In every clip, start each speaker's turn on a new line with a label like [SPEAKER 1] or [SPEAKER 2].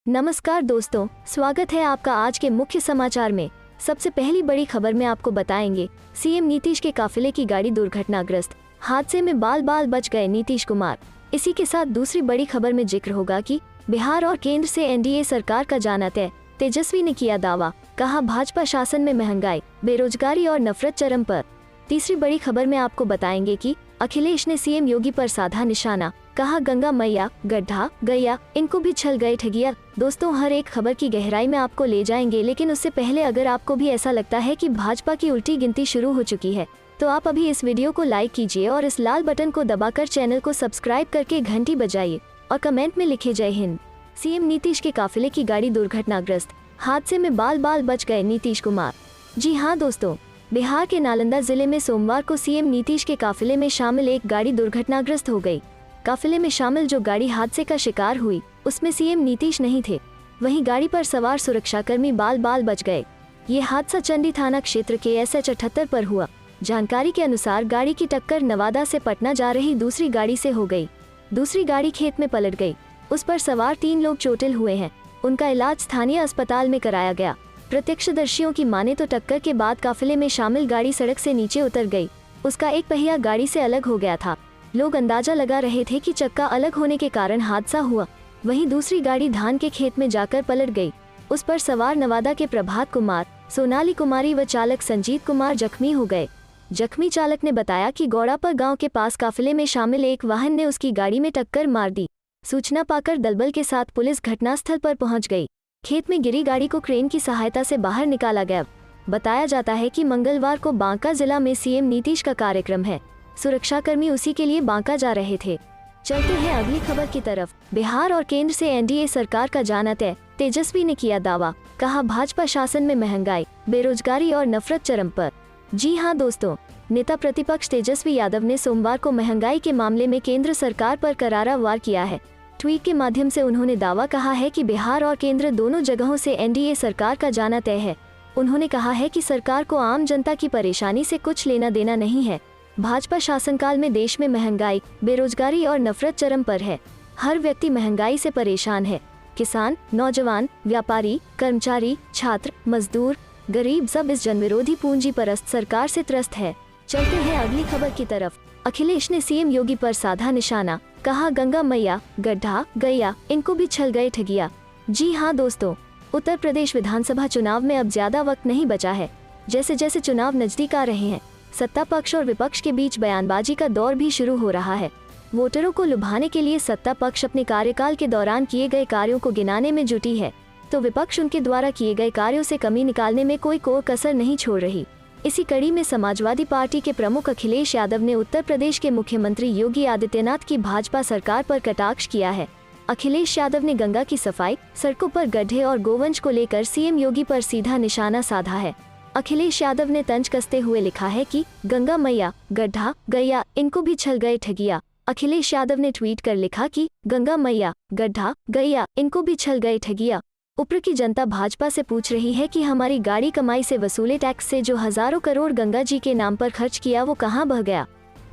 [SPEAKER 1] नमस्कार दोस्तों, स्वागत है आपका आज के मुख्य समाचार में। सबसे पहली बड़ी खबर में आपको बताएंगे, सीएम नीतीश के काफिले की गाड़ी दुर्घटनाग्रस्त, हादसे में बाल बाल बच गए नीतीश कुमार। इसी के साथ दूसरी बड़ी खबर में जिक्र होगा कि बिहार और केंद्र से एनडीए सरकार का जाना तय, तेजस्वी ने किया दावा, कहा भाजपा शासन में महंगाई, बेरोजगारी और नफरत चरम पर। तीसरी बड़ी खबर में आपको बताएंगे कि अखिलेश ने सीएम योगी पर साधा निशाना, कहा गंगा मैया, गड्ढा, गैया, इनको भी छल गए ठगिया। दोस्तों, हर एक खबर की गहराई में आपको ले जाएंगे, लेकिन उससे पहले अगर आपको भी ऐसा लगता है कि भाजपा की उल्टी गिनती शुरू हो चुकी है, तो आप अभी इस वीडियो को लाइक कीजिए और इस लाल बटन को दबाकर चैनल को सब्सक्राइब करके घंटी बजाइए और कमेंट में लिखे जय हिंद। सीएम नीतीश के काफिले की गाड़ी दुर्घटनाग्रस्त, हादसे में बाल बाल बच गए नीतीश कुमार। जी हाँ दोस्तों, बिहार के नालंदा जिले में सोमवार को सीएम नीतीश के काफिले में शामिल एक गाड़ी दुर्घटनाग्रस्त हो गई। काफिले में शामिल जो गाड़ी हादसे का शिकार हुई, उसमें सीएम नीतीश नहीं थे। वहीं गाड़ी पर सवार सुरक्षाकर्मी बाल बाल बच गए। ये हादसा चंडी थाना क्षेत्र के SH 78 पर हुआ। जानकारी के अनुसार गाड़ी की टक्कर नवादा से पटना जा रही दूसरी गाड़ी से हो गई। दूसरी गाड़ी खेत में पलट गई। उस पर सवार 3 लोग चोटिल हुए हैं। उनका इलाज स्थानीय अस्पताल में कराया गया। प्रत्यक्षदर्शियों की माने तो टक्कर के बाद काफिले में शामिल गाड़ी सड़क से नीचे उतर गई। उसका एक पहिया गाड़ी से अलग हो गया था। लोग अंदाजा लगा रहे थे कि चक्का अलग होने के कारण हादसा हुआ। वहीं दूसरी गाड़ी धान के खेत में जाकर पलट गई। उस पर सवार नवादा के प्रभात कुमार, सोनाली कुमारी व चालक संजीत कुमार जख्मी हो गए। जख्मी चालक ने बताया कि गौड़ापर गांव के पास काफिले में शामिल एक वाहन ने उसकी गाड़ी में टक्कर मार दी। सूचना पाकर दलबल के साथ पुलिस घटनास्थल पर पहुंच गई। खेत में गिरी गाड़ी को क्रेन की सहायता से बाहर निकाला गया। बताया जाता है कि मंगलवार को बांका जिला में सीएम नीतीश का कार्यक्रम है। सुरक्षाकर्मी उसी के लिए बांका जा रहे थे। चलते हैं अगली खबर की तरफ। बिहार और केंद्र से एनडीए सरकार का जाना तय, तेजस्वी ने किया दावा, कहा भाजपा शासन में महंगाई, बेरोजगारी और नफरत चरम पर। जी हाँ दोस्तों, नेता प्रतिपक्ष तेजस्वी यादव ने सोमवार को महंगाई के मामले में केंद्र सरकार पर करारा वार किया है। ट्वीट के माध्यम से उन्होंने दावा कहा है कि बिहार और केंद्र दोनों जगहों से एनडीए सरकार का जाना तय है। उन्होंने कहा है कि सरकार को आम जनता की परेशानी से कुछ लेना देना नहीं है। भाजपा शासनकाल में देश में महंगाई, बेरोजगारी और नफरत चरम पर है। हर व्यक्ति महंगाई से परेशान है। किसान, नौजवान, व्यापारी, कर्मचारी, छात्र, मजदूर, गरीब सब इस जनविरोधी पूंजीपरस्त सरकार से त्रस्त है। चलते हैं अगली खबर की तरफ। अखिलेश ने सीएम योगी पर साधा निशाना, कहा गंगा मैया, गड्ढा, गैया, इनको भी छल गए ठगिया। जी हाँ दोस्तों, उत्तर प्रदेश विधानसभा चुनाव में अब ज्यादा वक्त नहीं बचा है। जैसे जैसे चुनाव नजदीक आ रहे हैं, सत्ता पक्ष और विपक्ष के बीच बयानबाजी का दौर भी शुरू हो रहा है। वोटरों को लुभाने के लिए सत्ता पक्ष अपने कार्यकाल के दौरान किए गए कार्यों को गिनाने में जुटी है, तो विपक्ष उनके द्वारा किए गए कार्यों से कमी निकालने में कोई कसर नहीं छोड़ रही। इसी कड़ी में समाजवादी पार्टी के प्रमुख अखिलेश यादव ने उत्तर प्रदेश के मुख्यमंत्री योगी आदित्यनाथ की भाजपा सरकार पर कटाक्ष किया है। अखिलेश यादव ने गंगा की सफाई, सड़कों पर गड्ढे और गोवंश को लेकर सीएम योगी पर सीधा निशाना साधा है। अखिलेश यादव ने तंज कसते हुए लिखा है कि गंगा मैया, गड्ढा, गैया, इनको भी छल गए ठगिया। अखिलेश यादव ने ट्वीट कर लिखा कि गंगा मैया, गड्ढा, गैया, इनको भी छल गए ठगिया। ऊपर की जनता भाजपा से पूछ रही है कि हमारी गाड़ी कमाई से वसूले टैक्स से जो हजारों करोड़ गंगा जी के नाम पर खर्च किया वो कहाँ बह गया।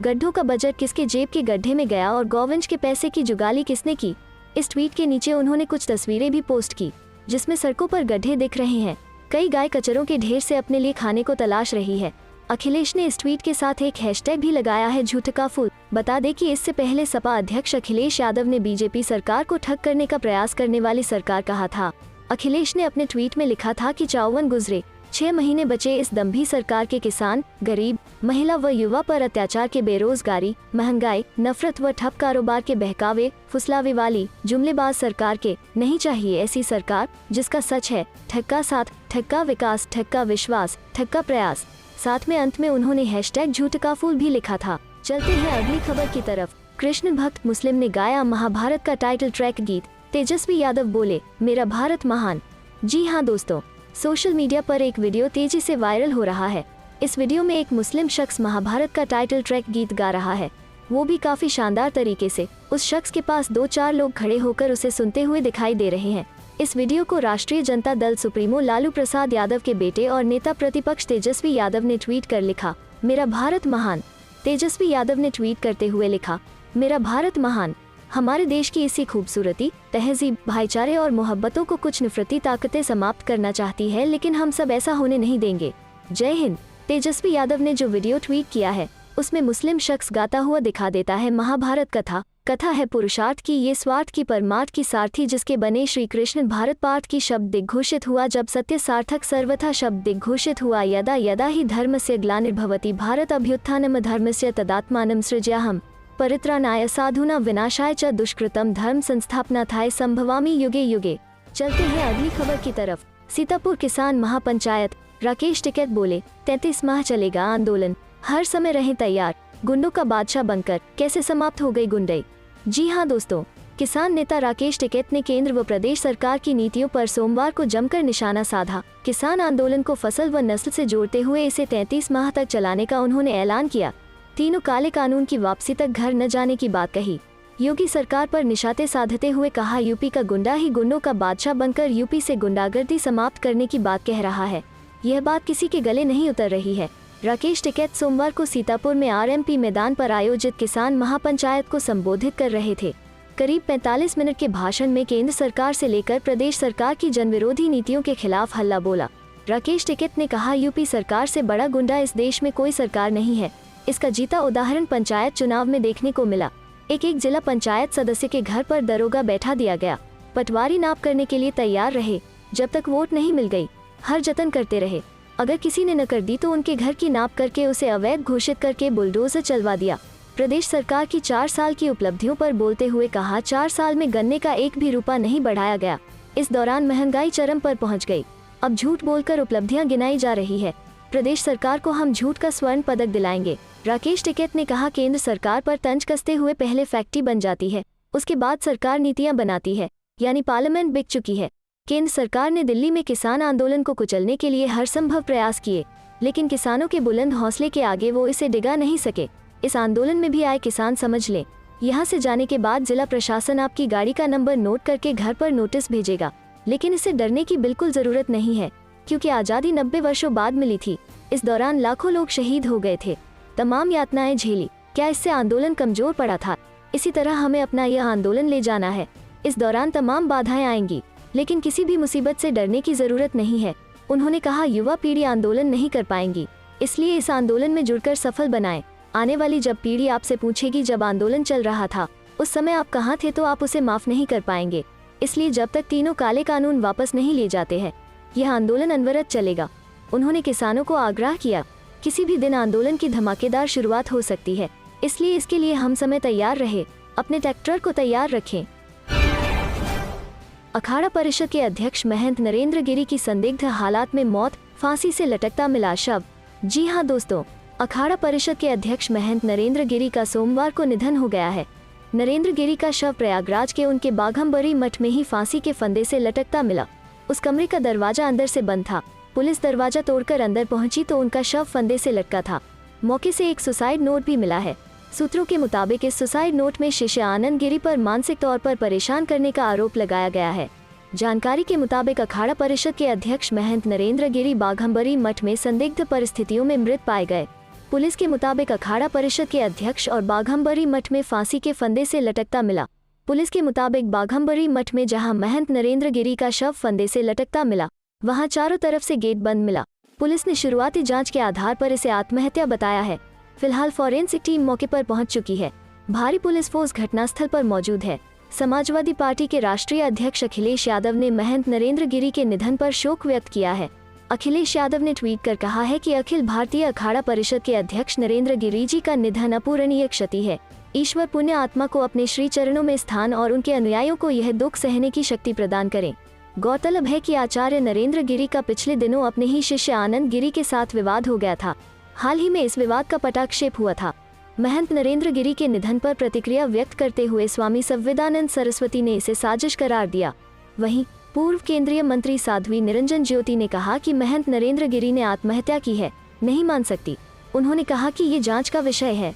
[SPEAKER 1] गड्ढों का बजट किसके जेब के गड्ढे में गया और गौवंश के पैसे की जुगाली किसने की। इस ट्वीट के नीचे उन्होंने कुछ तस्वीरें भी पोस्ट की, जिसमें सड़कों पर गड्ढे दिख रहे हैं। कई गाय कचरों के ढेर से अपने लिए खाने को तलाश रही है। अखिलेश ने इस ट्वीट के साथ एक हैशटैग भी लगाया है, झूठका फूल। बता दें कि इससे पहले सपा अध्यक्ष अखिलेश यादव ने बीजेपी सरकार को ठग करने का प्रयास करने वाली सरकार कहा था। अखिलेश ने अपने ट्वीट में लिखा था कि 54 गुजरे, 6 महीने बचे इस दम्भी सरकार के किसान, गरीब, महिला व युवा पर अत्याचार के बेरोजगारी, महंगाई, नफरत व ठप कारोबार के बहकावे, फुसलावे वाली जुमलेबाज सरकार के नहीं चाहिए ऐसी सरकार जिसका सच है ठक्का साथ, ठक्का विकास, ठक्का विश्वास, ठक्का प्रयास। साथ में अंत में उन्होंने हैशटैग झूठका फूल भी लिखा था। चलते हैं अगली खबर की तरफ। कृष्ण भक्त मुस्लिम ने गाया महाभारत का टाइटल ट्रैक गीत, तेजस्वी यादव बोले मेरा भारत महान। जी हाँ दोस्तों, सोशल मीडिया पर एक वीडियो तेजी से वायरल हो रहा है। इस वीडियो में एक मुस्लिम शख्स महाभारत का टाइटल ट्रैक गीत गा रहा है, वो भी काफी शानदार तरीके से। उस शख्स के पास 2-4 लोग खड़े होकर उसे सुनते हुए दिखाई दे रहे हैं। इस वीडियो को राष्ट्रीय जनता दल सुप्रीमो लालू प्रसाद यादव के बेटे और नेता प्रतिपक्ष तेजस्वी यादव ने ट्वीट कर लिखा, मेरा भारत महान। तेजस्वी यादव ने ट्वीट करते हुए लिखा, मेरा भारत महान। हमारे देश की इसी खूबसूरती, तहजीब, भाईचारे और मोहब्बतों को कुछ नफरती ताकतें समाप्त करना चाहती है, लेकिन हम सब ऐसा होने नहीं देंगे। जय हिंद। तेजस्वी यादव ने जो वीडियो ट्वीट किया है उसमें मुस्लिम शख्स गाता हुआ दिखा देता है महाभारत कथा। कथा है पुरुषार्थ की, ये स्वार्थ की परमार्थ की सारथी जिसके बने श्री कृष्ण। भारत पाठ की शब्द दिग्घोषित हुआ जब सत्य सार्थक सर्वथा शब्द दिग्घोषित हुआ। यदा यदा ही धर्मस्य ग्लानिर्भवति भारत अभ्युत्थानम धर्मस्य तदात्मानं सृज्याहम् परित्राणाय साधूनां विनाशाय च दुष्कृतम धर्म संस्थापनार्थाय संभवामि युगे युगे। चलते हैं अगली खबर की तरफ। सीतापुर किसान महापंचायत, राकेश टिकैत बोले 33 माह चलेगा आंदोलन, हर समय रहें तैयार, गुंडों का बादशाह बनकर। कैसे समाप्त हो गई गुंडाई? जी हां दोस्तों, किसान नेता राकेश टिकैत ने केंद्र व प्रदेश सरकार की नीतियों पर सोमवार को जमकर निशाना साधा। किसान आंदोलन को फसल व नस्ल से जोड़ते हुए इसे 33 माह तक चलाने का उन्होंने ऐलान किया। तीनों काले कानून की वापसी तक घर न जाने की बात कही। योगी सरकार पर निशाते साधते हुए कहा, यूपी का गुंडा ही गुंडों का बादशाह बनकर यूपी से गुंडागर्दी समाप्त करने की बात कह रहा है। यह बात किसी के गले नहीं उतर रही है। राकेश टिकैत सोमवार को सीतापुर में आरएमपी मैदान पर आयोजित किसान महापंचायत को संबोधित कर रहे थे। करीब 45 मिनट के भाषण में केंद्र सरकार से लेकर प्रदेश सरकार की जनविरोधी नीतियों के खिलाफ हल्ला बोला। राकेश टिकैत ने कहा, यूपी सरकार से बड़ा गुंडा इस देश में कोई सरकार नहीं है। इसका जीता उदाहरण पंचायत चुनाव में देखने को मिला। एक जिला पंचायत सदस्य के घर पर दरोगा बैठा दिया गया। पटवारी नाप करने के लिए तैयार रहे, जब तक वोट नहीं मिल गई हर जतन करते रहे। अगर किसी ने न कर दी तो उनके घर की नाप करके उसे अवैध घोषित करके बुलडोजर चलवा दिया। प्रदेश सरकार की 4 साल की उपलब्धियों पर बोलते हुए कहा, 4 साल में गन्ने का एक भी रुपया नहीं बढ़ाया गया। इस दौरान महंगाई चरम पर पहुंच गई। अब झूठ बोलकर उपलब्धियां गिनाई जा रही है। प्रदेश सरकार को हम झूठ का स्वर्ण पदक दिलाएंगे। राकेश टिकैत ने कहा, केंद्र सरकार पर तंज कसते हुए पहले फैक्ट्री बन जाती है, उसके बाद सरकार नीतियां बनाती है, यानी पार्लियामेंट बिक चुकी है। केंद्र सरकार ने दिल्ली में किसान आंदोलन को कुचलने के लिए हर संभव प्रयास किए, लेकिन किसानों के बुलंद हौसले के आगे वो इसे डिगा नहीं सके। इस आंदोलन में भी आए किसान समझ लें, यहाँ से जाने के बाद जिला प्रशासन आपकी गाड़ी का नंबर नोट करके घर पर नोटिस भेजेगा। लेकिन इससे डरने की बिल्कुल जरूरत नहीं है, क्योंकि आज़ादी 90 वर्षों बाद मिली थी। इस दौरान लाखों लोग शहीद हो गए थे, तमाम यातनाएं झेली। क्या इससे आंदोलन कमजोर पड़ा था? इसी तरह हमें अपना यह आंदोलन ले जाना है। इस दौरान तमाम बाधाएं आएंगी, लेकिन किसी भी मुसीबत से डरने की जरूरत नहीं है। उन्होंने कहा, युवा पीढ़ी आंदोलन नहीं कर पाएंगी, इसलिए इस आंदोलन में जुड़कर सफल बनाएं। आने वाली जब पीढ़ी आपसे पूछेगी जब आंदोलन चल रहा था उस समय आप कहाँ थे, तो आप उसे माफ नहीं कर पाएंगे। इसलिए जब तक तीनों काले कानून वापस नहीं ले जाते हैं यह आंदोलन अनवरत चलेगा। उन्होंने किसानों को आग्रह किया, किसी भी दिन आंदोलन की धमाकेदार शुरुआत हो सकती है, इसलिए इसके लिए हम समय तैयार रहे, अपने ट्रैक्टर को तैयार रखें। अखाड़ा परिषद के अध्यक्ष महंत नरेंद्र गिरी की संदिग्ध हालात में मौत, फांसी से लटकता मिला शव। जी हां दोस्तों, अखाड़ा परिषद के अध्यक्ष महंत नरेंद्र गिरी का सोमवार को निधन हो गया है। नरेंद्र गिरी का शव प्रयागराज के उनके बाघम्बरी मठ में ही फांसी के फंदे से लटकता मिला। उस कमरे का दरवाजा अंदर से बंद था। पुलिस दरवाजा तोड़कर अंदर पहुंची तो उनका शव फंदे से लटका था। मौके से एक सुसाइड नोट भी मिला है। सूत्रों के मुताबिक इस सुसाइड नोट में शिष्य आनंद गिरी पर मानसिक तौर पर परेशान करने का आरोप लगाया गया है। जानकारी के मुताबिक अखाड़ा परिषद के अध्यक्ष महंत नरेंद्र गिरी बाघम्बरी मठ में संदिग्ध परिस्थितियों में मृत पाए गए। पुलिस के मुताबिक अखाड़ा परिषद के अध्यक्ष और बाघम्बरी मठ में फांसी के फंदे से लटकता मिला। पुलिस के मुताबिक बाघम्बरी मठ में जहां महंत नरेंद्र गिरी का शव फंदे से लटकता मिला, वहां चारों तरफ से गेट बंद मिला। पुलिस ने शुरुआती जांच के आधार पर इसे आत्महत्या बताया है। फिलहाल फॉरेंसिक टीम मौके पर पहुंच चुकी है। भारी पुलिस फोर्स घटनास्थल पर मौजूद है। समाजवादी पार्टी के राष्ट्रीय अध्यक्ष अखिलेश यादव ने महंत नरेंद्र गिरी के निधन पर शोक व्यक्त किया है। अखिलेश यादव ने ट्वीट कर कहा है कि अखिल भारतीय अखाड़ा परिषद के अध्यक्ष नरेंद्र गिरी जी का निधन अपूरणीय क्षति है। ईश्वर पुण्य आत्मा को अपने श्री चरणों में स्थान और उनके अनुयायियों को यह दुख सहने की शक्ति प्रदान करें। गौरतलब है कि आचार्य नरेंद्र गिरी का पिछले दिनों अपने ही शिष्य आनंद गिरी के साथ विवाद हो गया था। हाल ही में इस विवाद का पटाक्षेप हुआ था। महंत नरेंद्र गिरी के निधन पर प्रतिक्रिया व्यक्त करते हुए स्वामी संविदानंद सरस्वती ने इसे साजिश करार दिया। वहीं पूर्व केंद्रीय मंत्री साध्वी निरंजन ज्योति ने कहा कि महंत नरेंद्र गिरी ने आत्महत्या की है, नहीं मान सकती। उन्होंने कहा कि ये जांच का विषय है।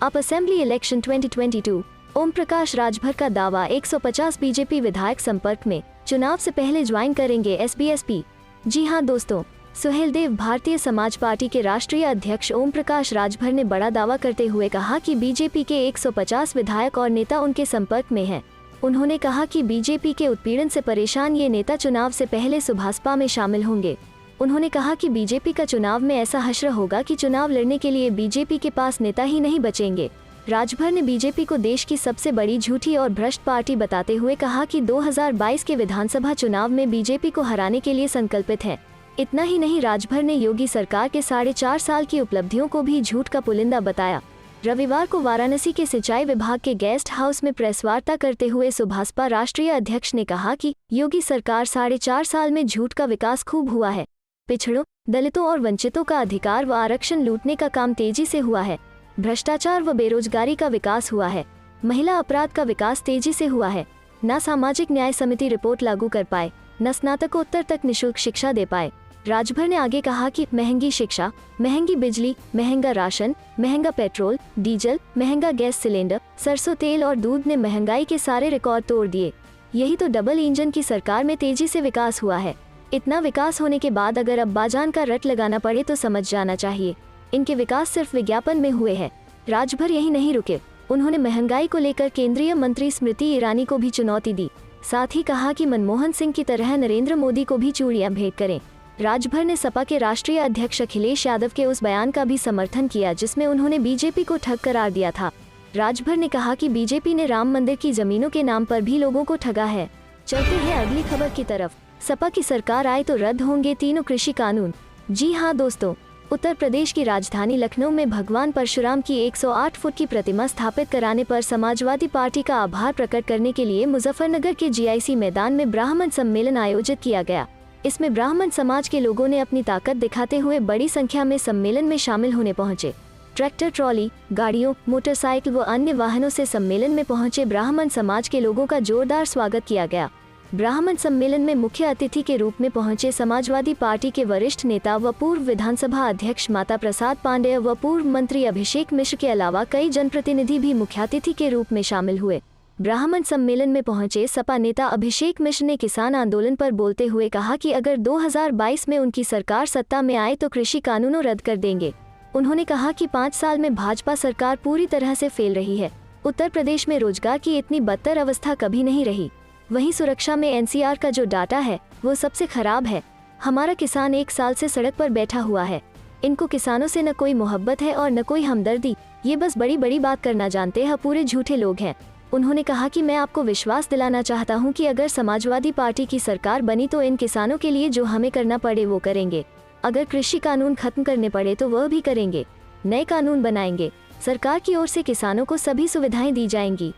[SPEAKER 1] Up assembly election 2022, Om Prakash Rajbhar का दावा, 150 बीजेपी विधायक संपर्क में, चुनाव से पहले ज्वाइन करेंगे एसबीएसपी। जी हां दोस्तों, सुहेलदेव। भारतीय समाज पार्टी के राष्ट्रीय अध्यक्ष ओम प्रकाश राजभर ने बड़ा दावा करते हुए कहा कि बीजेपी के 150 विधायक और नेता उनके संपर्क में हैं। उन्होंने कहा कि बीजेपी के उत्पीड़न से परेशान ये नेता चुनाव से पहले सुभाषपा में शामिल होंगे। उन्होंने कहा कि बीजेपी का चुनाव में ऐसा हश्र होगा कि चुनाव लड़ने के लिए बीजेपी के पास नेता ही नहीं बचेंगे। राजभर ने बीजेपी को देश की सबसे बड़ी झूठी और भ्रष्ट पार्टी बताते हुए कहा कि 2022 के विधानसभा चुनाव में बीजेपी को हराने के लिए संकल्पित है। इतना ही नहीं, राजभर ने योगी सरकार के 4.5 साल की उपलब्धियों को भी झूठ का पुलिंदा बताया। रविवार को वाराणसी के सिंचाई विभाग के गेस्ट हाउस में प्रेस वार्ता करते हुए सुभाषपा राष्ट्रीय अध्यक्ष ने कहा कि योगी सरकार 4.5 साल में झूठ का विकास खूब हुआ है। पिछड़ों, दलितों और वंचितों का अधिकार व आरक्षण लूटने का काम तेजी से हुआ है। भ्रष्टाचार व बेरोजगारी का विकास हुआ है। महिला अपराध का विकास तेजी से हुआ है। न सामाजिक न्याय समिति रिपोर्ट लागू कर पाए, न स्नातकोत्तर तक निःशुल्क शिक्षा दे पाए। राजभर ने आगे कहा कि महंगी शिक्षा, महंगी बिजली, महंगा राशन, महंगा पेट्रोल, डीजल, महंगा गैस सिलेंडर, सरसों तेल और दूध ने महंगाई के सारे रिकॉर्ड तोड़ दिए। यही तो डबल इंजन की सरकार में तेजी से विकास हुआ है। इतना विकास होने के बाद अगर अब्बाजान का रट लगाना पड़े तो समझ जाना चाहिए, इनके विकास सिर्फ विज्ञापन में हुए हैं। राजभर यही नहीं रुके, उन्होंने महंगाई को लेकर केंद्रीय मंत्री स्मृति ईरानी को भी चुनौती दी। साथ ही कहा कि मनमोहन सिंह की तरह नरेंद्र मोदी को भी चूड़ियां भेंट करें। राजभर ने सपा के राष्ट्रीय अध्यक्ष अखिलेश यादव के उस बयान का भी समर्थन किया जिसमें उन्होंने बीजेपी को ठग करार दिया था। राजभर ने कहा कि बीजेपी ने राम मंदिर की जमीनों के नाम पर भी लोगों को ठगा है। चलते हैं अगली खबर की तरफ। सपा की सरकार आए तो रद्द होंगे तीनों कृषि कानून। जी हाँ दोस्तों, उत्तर प्रदेश की राजधानी लखनऊ में भगवान परशुराम की 108 फुट की प्रतिमा स्थापित कराने पर समाजवादी पार्टी का आभार प्रकट करने के लिए मुजफ्फरनगर के जीआईसी मैदान में ब्राह्मण सम्मेलन आयोजित किया गया। इसमें ब्राह्मण समाज के लोगों ने अपनी ताकत दिखाते हुए बड़ी संख्या में सम्मेलन में शामिल होने पहुंचे। ट्रैक्टर, ट्रॉली, गाड़ियों, मोटरसाइकिल व अन्य वाहनों से सम्मेलन में पहुंचे ब्राह्मण समाज के लोगों का जोरदार स्वागत किया गया। ब्राह्मण सम्मेलन में मुख्य अतिथि के रूप में पहुंचे समाजवादी पार्टी के वरिष्ठ नेता व पूर्व विधानसभा अध्यक्ष माता प्रसाद पांडेय व पूर्व मंत्री अभिषेक मिश्र के अलावा कई जनप्रतिनिधि भी मुख्यातिथि के रूप में शामिल हुए। ब्राह्मण सम्मेलन में पहुंचे सपा नेता अभिषेक मिश्र ने किसान आंदोलन पर बोलते हुए कहा कि अगर 2022 में उनकी सरकार सत्ता में आए तो कृषि कानूनों रद्द कर देंगे। उन्होंने कहा कि 5 साल में भाजपा सरकार पूरी तरह से फेल रही है। उत्तर प्रदेश में रोजगार की इतनी बदतर अवस्था कभी नहीं रही। वहीं सुरक्षा में एनसीआर का जो डाटा है वो सबसे खराब है। हमारा किसान 1 साल से सड़क पर बैठा हुआ है। इनको किसानों से न कोई मोहब्बत है और न कोई हमदर्दी। ये बस बड़ी बड़ी बात करना जानते हैं, पूरे झूठे लोग हैं। उन्होंने कहा कि मैं आपको विश्वास दिलाना चाहता हूं कि अगर समाजवादी पार्टी की सरकार बनी तो इन किसानों के लिए जो हमें करना पड़े वो करेंगे। अगर कृषि कानून खत्म करने पड़े तो वह भी करेंगे। नए कानून बनाएंगे। सरकार की ओर से किसानों को सभी सुविधाएं दी जाएंगी।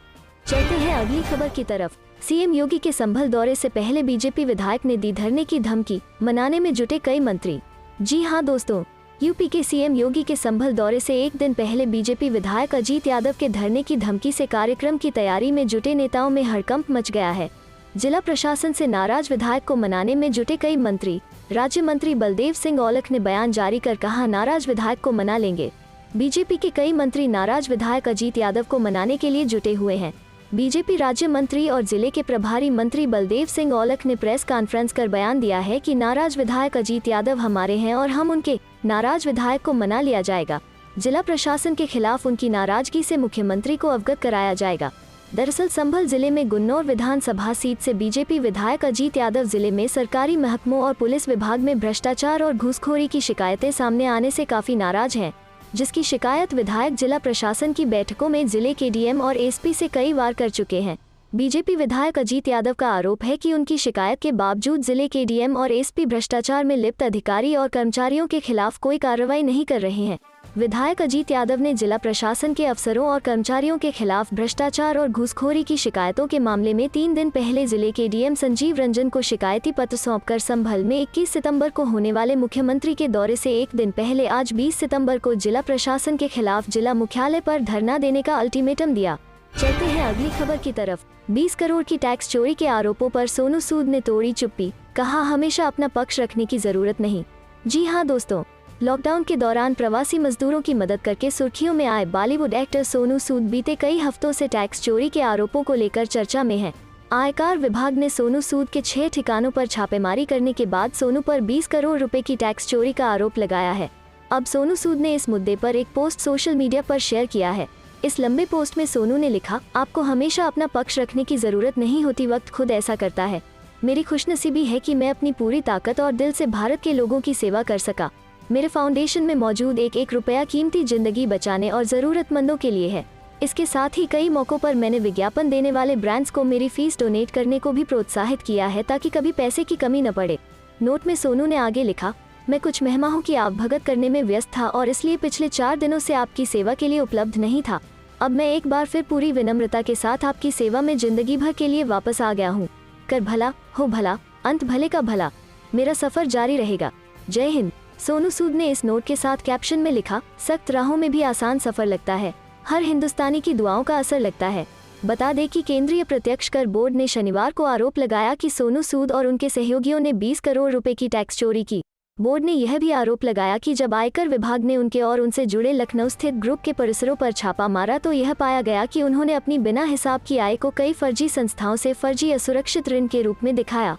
[SPEAKER 1] चलते हैं अगली खबर की तरफ। सीएम योगी के संभल दौरे से पहले बीजेपी विधायक ने दी धरने की धमकी, मनाने में जुटे कई मंत्री। जी हां दोस्तों, यूपी के सीएम योगी के संभल दौरे से एक दिन पहले बीजेपी विधायक अजीत यादव के धरने की धमकी से कार्यक्रम की तैयारी में जुटे नेताओं में हड़कंप मच गया है। जिला प्रशासन से नाराज विधायक को मनाने में जुटे कई मंत्री। राज्य मंत्री बलदेव सिंह औलख ने बयान जारी कर कहा, नाराज विधायक को मना लेंगे। बीजेपी के कई मंत्री नाराज विधायक अजीत यादव को मनाने के लिए जुटे हुए हैं। बीजेपी राज्य मंत्री और जिले के प्रभारी मंत्री बलदेव सिंह औलख ने प्रेस कॉन्फ्रेंस कर बयान दिया है कि नाराज विधायक अजीत यादव हमारे हैं और हम उनके नाराज विधायक को मना लिया जाएगा। जिला प्रशासन के खिलाफ उनकी नाराजगी से मुख्यमंत्री को अवगत कराया जाएगा। दरअसल संभल जिले में गुन्नौर विधानसभा सीट से बीजेपी विधायक अजीत यादव जिले में सरकारी महकमों और पुलिस विभाग में भ्रष्टाचार और घूसखोरी की शिकायतें सामने आने से काफी नाराज हैं, जिसकी शिकायत विधायक जिला प्रशासन की बैठकों में जिले के डीएम और एसपी से कई बार कर चुके हैं। बीजेपी विधायक अजीत यादव का आरोप है कि उनकी शिकायत के बावजूद जिले के डीएम और एसपी भ्रष्टाचार में लिप्त अधिकारी और कर्मचारियों के खिलाफ कोई कार्रवाई नहीं कर रहे हैं। विधायक अजीत यादव ने जिला प्रशासन के अफसरों और कर्मचारियों के खिलाफ भ्रष्टाचार और घूसखोरी की शिकायतों के मामले में 3 दिन पहले जिले के डीएम संजीव रंजन को शिकायती पत्र सौंपकर संभल में 21 सितंबर को होने वाले मुख्यमंत्री के दौरे से एक दिन पहले आज 20 सितंबर को जिला प्रशासन के खिलाफ जिला मुख्यालय पर धरना देने का अल्टीमेटम दिया। चलते हैं अगली खबर की तरफ। 20 करोड़ की टैक्स चोरी के आरोपों पर सोनू सूद ने तोड़ी चुप्पी, कहा हमेशा अपना पक्ष रखने की जरूरत नहीं। जी हाँ दोस्तों, लॉकडाउन के दौरान प्रवासी मजदूरों की मदद करके सुर्खियों में आए बॉलीवुड एक्टर सोनू सूद बीते कई हफ्तों से टैक्स चोरी के आरोपों को लेकर चर्चा में हैं। आयकर विभाग ने सोनू सूद के 6 ठिकानों पर छापेमारी करने के बाद सोनू पर 20 करोड़ रुपए की टैक्स चोरी का आरोप लगाया है। अब सोनू सूद ने इस मुद्दे पर एक पोस्ट सोशल मीडिया पर शेयर किया है। इस लंबे पोस्ट में सोनू ने लिखा, आपको हमेशा अपना पक्ष रखने की जरूरत नहीं होती, वक्त खुद ऐसा करता है। मेरी खुशनसीबी है कि मैं अपनी पूरी ताकत और दिल से भारत के लोगों की सेवा कर सका। मेरे फाउंडेशन में मौजूद एक रुपया कीमती जिंदगी बचाने और जरूरतमंदों के लिए है। इसके साथ ही कई मौकों पर मैंने विज्ञापन देने वाले ब्रांड्स को मेरी फीस डोनेट करने को भी प्रोत्साहित किया है ताकि कभी पैसे की कमी न पड़े। नोट में सोनू ने आगे लिखा, मैं कुछ मेहमानों की आवभगत करने में व्यस्त था और इसलिए पिछले 4 दिनों से आपकी सेवा के लिए उपलब्ध नहीं था। अब मैं एक बार फिर पूरी विनम्रता के साथ आपकी सेवा में जिंदगी भर के लिए वापस आ गया हूँ। कर भला हो भला, अंत भले का भला। मेरा सफर जारी रहेगा। जय हिंद। सोनू सूद ने इस नोट के साथ कैप्शन में लिखा, सख्त राहों में भी आसान सफर लगता है, हर हिंदुस्तानी की दुआओं का असर लगता है। बता दें कि केंद्रीय प्रत्यक्ष कर बोर्ड ने शनिवार को आरोप लगाया कि सोनू सूद और उनके सहयोगियों ने 20 करोड़ रुपए की टैक्स चोरी की। बोर्ड ने यह भी आरोप लगाया कि जब आयकर विभाग ने उनके और उनसे जुड़े लखनऊ स्थित ग्रुप के परिसरों पर छापा मारा तो यह पाया गया कि उन्होंने अपनी बिना हिसाब की आय को कई फर्जी संस्थाओं से फर्जी असुरक्षित ऋण के रूप में दिखाया।